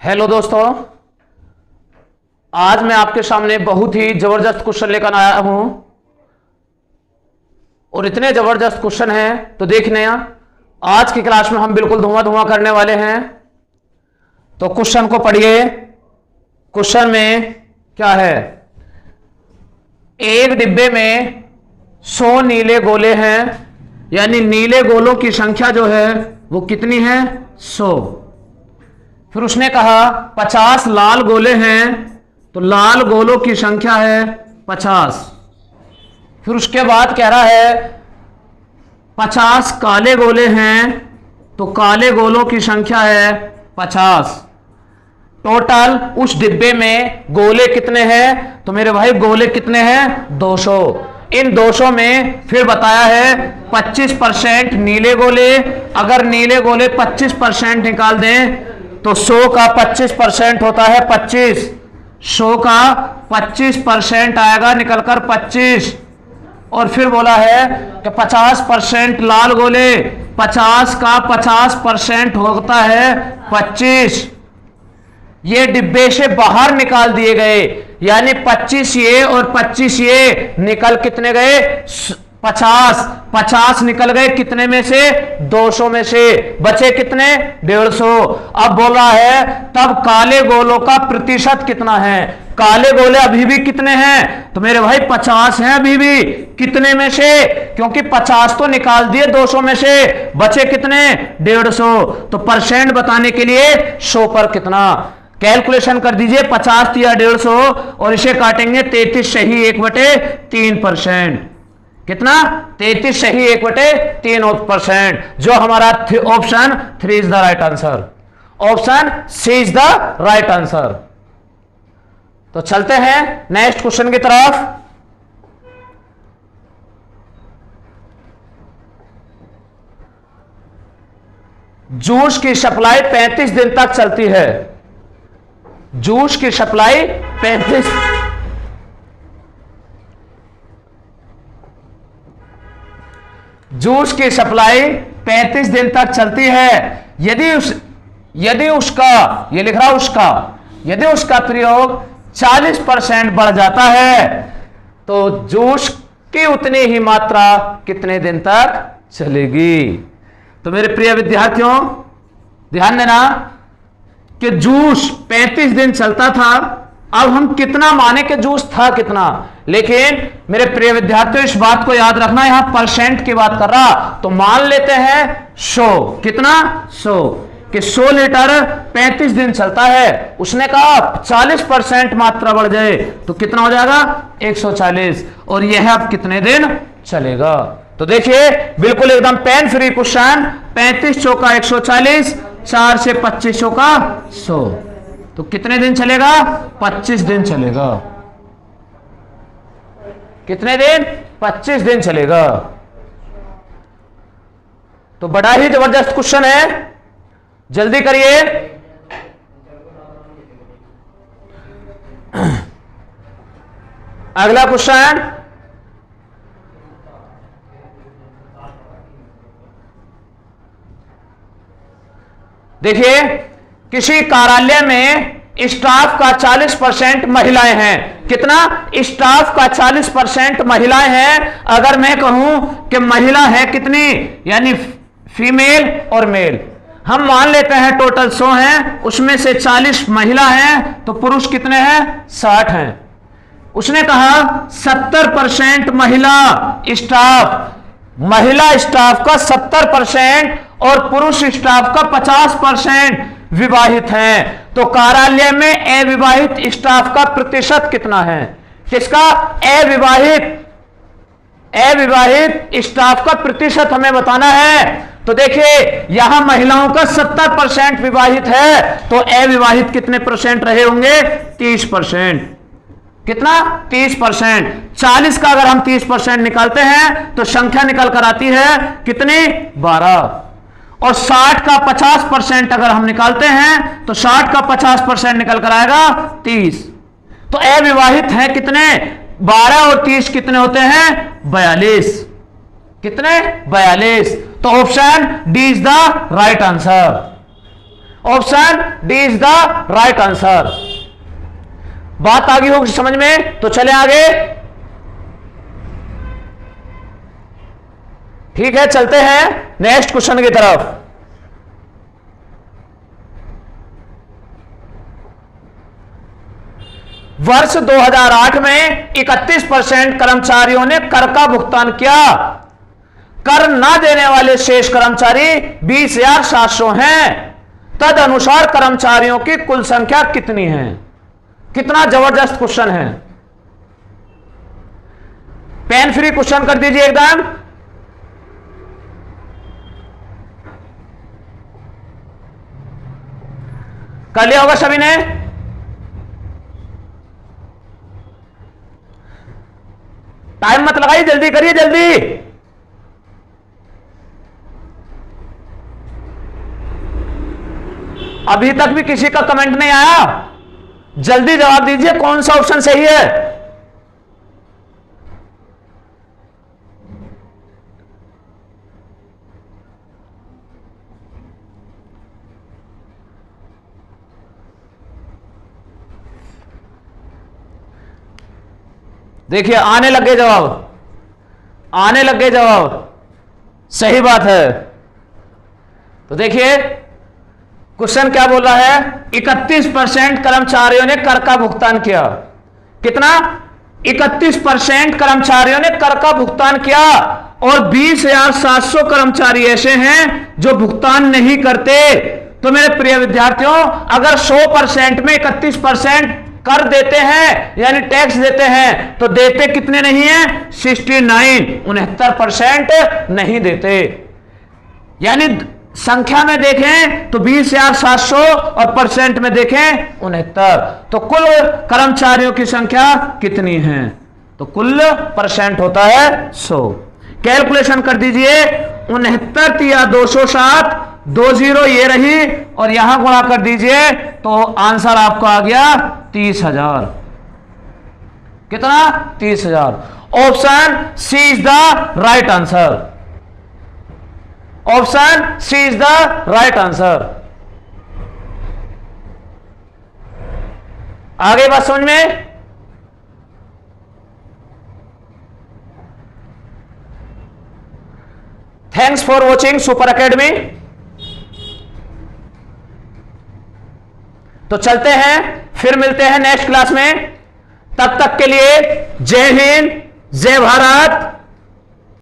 Hello दोस्तों, आज मैं आपके सामने बहुत ही जबरदस्त क्वेश्चन लेकर आया हूं और इतने जबरदस्त क्वेश्चन हैं तो देखने आज की क्लास में हम बिल्कुल धुआं धुआं करने वाले हैं। तो क्वेश्चन को पढ़िए। क्वेश्चन में क्या है? एक डिब्बे में 100 नीले गोले हैं, यानी नीले गोलों की संख्या जो है वो कितनी है? 100। फिर उसने कहा 50 लाल गोले हैं, तो लाल गोलों की संख्या है 50। फिर उसके बाद कह रहा है 50 काले गोले हैं, तो काले गोलों की संख्या है 50। टोटल उस डिब्बे में गोले कितने हैं? तो मेरे भाई गोले कितने हैं? 200। इन 200 में फिर बताया है 25% नीले गोले। अगर नीले गोले 25% निकाल दें तो 100 का 25% होता है 25। 100 का 25% आएगा निकलकर 25। और फिर बोला है कि 50% लाल गोले, 50 का 50% होता है 25। ये डिब्बे से बाहर निकाल दिए गए, यानी 25 ये और 25 ये निकल कितने गए? 50। 50 निकल गए कितने में से? 200 में से। बचे कितने? 150। अब बोल रहा है तब काले गोलों का प्रतिशत कितना है? काले गोले अभी भी कितने हैं? तो मेरे भाई 50 हैं अभी भी। कितने में से? क्योंकि 50 तो निकाल दिए 200 में से, बचे कितने? 150। तो परसेंट बताने के लिए 100 पर कितना कैलकुलेशन कर दीजिए। 50 या 150 और इसे काटेंगे 33 सही 1/3%। कितना? 33 सही 1/3%, जो हमारा option 3 is the right answer. Option C is the right answer. तो चलते हैं नेक्स्ट क्वेश्चन की तरफ। जूस की सप्लाई 35 दिन तक चलती है। जूस की सप्लाई 35 जूस की सप्लाई 35 दिन तक चलती है। यदि उसका, ये लिख रहा उसका, यदि उसका प्रयोग 40% बढ़ जाता है तो जूस की उतनी ही मात्रा कितने दिन तक चलेगी? तो मेरे प्रिय विद्यार्थियों ध्यान देना कि जूस 35 दिन चलता था। अब हम कितना माने कि जूस था कितना, लेकिन मेरे प्रिय विद्यार्थियों इस बात को याद रखना, यहां परसेंट की बात कर रहा। तो मान लेते हैं 100। कितना? 100 कि 100 लीटर 35 दिन चलता है। उसने कहा 40% मात्रा बढ़ जाए तो कितना हो जाएगा? 140। और यह अब कितने दिन चलेगा? तो देखिए बिल्कुल एकदम पेन फ्री क्वेश्चन। 35 चौका 140, 4 से 25 चौका 100, तो कितने दिन चलेगा? 25 दिन चलेगा। कितने दिन? 25 दिन चलेगा। तो बड़ा ही जबरदस्त क्वेश्चन है, जल्दी करिए। अगला क्वेश्चन, देखिए किसी कार्यालय में स्टाफ का 40% महिलाएं हैं। कितना? स्टाफ का 40% महिलाएं हैं। अगर मैं कहूं कि महिला है कितनी, यानी फीमेल और मेल, हम मान लेते हैं टोटल 100 हैं, उसमें से 40 महिला हैं, तो पुरुष कितने हैं? 60 हैं। उसने कहा 70% महिला स्टाफ का 70% और पुरुष स्टाफ का 50% विवाहित हैं। तो कार्यालय में अविवाहित स्टाफ का प्रतिशत कितना है? किसका? अविवाहित स्टाफ का प्रतिशत हमें बताना है। तो देखिए यहां महिलाओं का 70% विवाहित है, तो अविवाहित कितने परसेंट रहे होंगे? 30%। कितना? 30%। 40 का अगर हम 30% निकालते हैं तो संख्या निकल कर आती है कितनी? 12। और 60 का 50% अगर हम निकालते हैं तो 60 का 50% निकल कर आएगा 30। तो अविवाहित हैं कितने? 12 और 30 कितने होते हैं? 42। कितने? 42। तो option D is the right answer. Option D is the right answer. बात आ गई होगी समझ में, तो चले आगे। ठीक है, चलते हैं नेक्स्ट क्वेश्चन की तरफ। वर्ष 2008 में 31% कर्मचारियों ने कर का भुगतान किया। कर ना देने वाले शेष कर्मचारी 20,700 हैं। तद अनुसार कर्मचारियों की कुल संख्या कितनी है? कितना जबरदस्त क्वेश्चन है। पेन फ्री क्वेश्चन कर दीजिए एकदम। कर लिया होगा सभी ने। टाइम मत लगाइए, जल्दी करिए जल्दी। अभी तक भी किसी का कमेंट नहीं आया, जल्दी जवाब दीजिए कौन सा ऑप्शन सही है। देखिए आने लगे जवाब, आने लगे जवाब, सही बात है। तो देखिए क्वेश्चन क्या बोल रहा है, 31% कर्मचारियों ने कर का भुगतान किया। कितना? 31% कर्मचारियों ने कर का भुगतान किया और 20,700 कर्मचारी ऐसे हैं जो भुगतान नहीं करते। तो मेरे प्रिय विद्यार्थियों, अगर 100% में 31% कर देते हैं यानी टैक्स देते हैं, तो देते कितने नहीं है? 69% नहीं देते। यानी संख्या में देखें तो 20,700 और परसेंट में देखें 69। तो कुल कर्मचारियों की संख्या कितनी है? तो कुल परसेंट होता है 100। कैलकुलेशन कर दीजिए, 69 या 207, 20 ये रही और यहां गुणा कर दीजिए तो आंसर आपका आ गया 30,000। कितना? 30,000। Option C is the right answer. Option C is the right answer. आगे बात समझ में? Thanks for watching super academy. तो चलते हैं, फिर मिलते हैं नेक्स्ट क्लास में। तब तक के लिए जय हिंद, जय भारत।